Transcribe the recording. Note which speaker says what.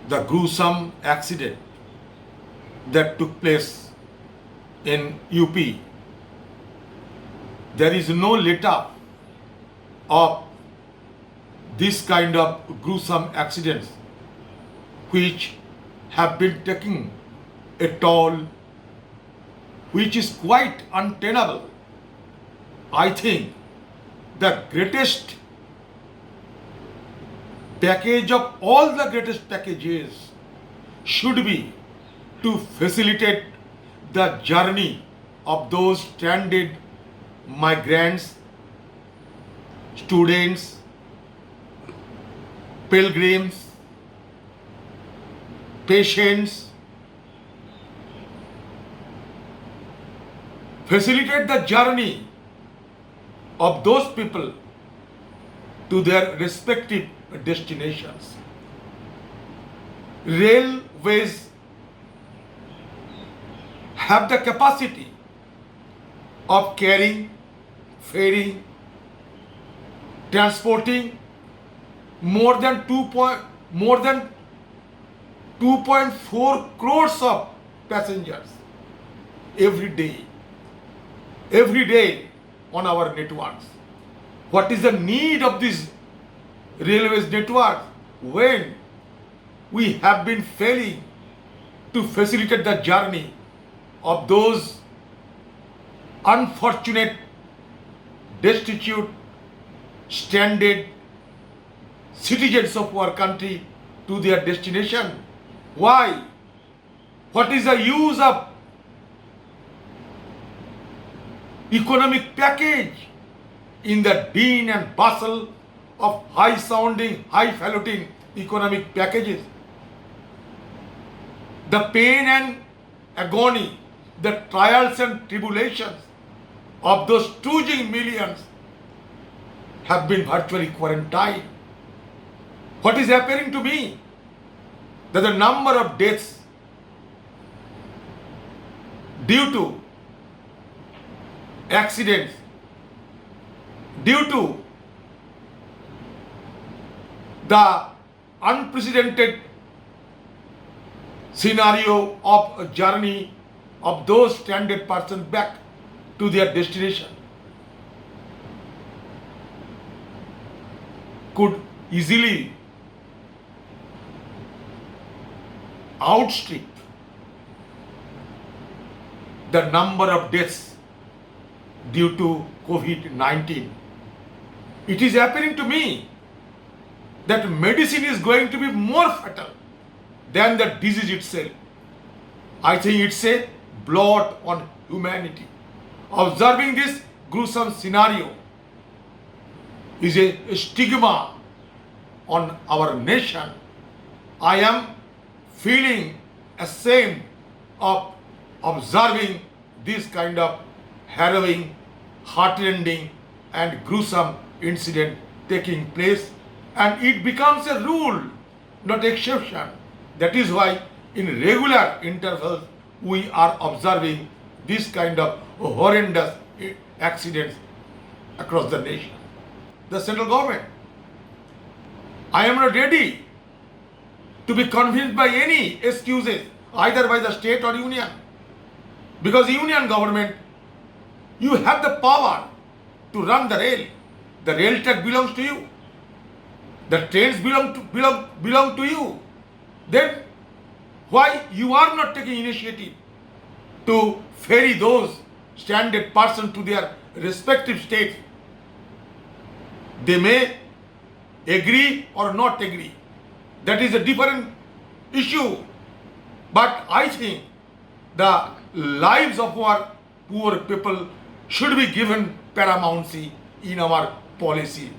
Speaker 1: the gruesome accident that took place in UP. There is no letter of this kind of gruesome accidents which have been taking a toll which is quite untenable. I think the greatest package of all the greatest packages should be to facilitate the journey of those stranded migrants, students, pilgrims, patients. Facilitate the journey of those people to their respective destinations. Railways have the capacity of carrying, ferrying, transporting more than 2.4 crores of passengers every day on our networks. What is the need of this railways network when we have been failing to facilitate the journey of those unfortunate, destitute, stranded citizens of our country to their destination? Why? What is the use of economic package in the din and bustle of high-sounding, highfalutin economic packages? The pain and agony, the trials and tribulations of those trudging millions have been virtually quarantined. What is happening to me? That the number of deaths due to accidents, due to the unprecedented scenario of a journey of those stranded persons back to their destination could easily outstrip the number of deaths due to COVID-19. It is happening to me that medicine is going to be more fatal than the disease itself. I think it's a blot on humanity. Observing this gruesome scenario is a stigma on our nation. I am feeling ashamed of observing this kind of harrowing, heartrending and gruesome incident taking place, and it becomes a rule, not exception. That is why in regular intervals we are observing this kind of horrendous accidents across the nation. The central government, I am not ready to be convinced by any excuses either by the state or union, because union government, you have the power to run the rail. The rail track belongs to you. The trains belong to you. Then why you are not taking initiative to ferry those stranded persons to their respective states? They may agree or not agree. That is a different issue. But I think the lives of our poor people should be given paramountcy in our policy.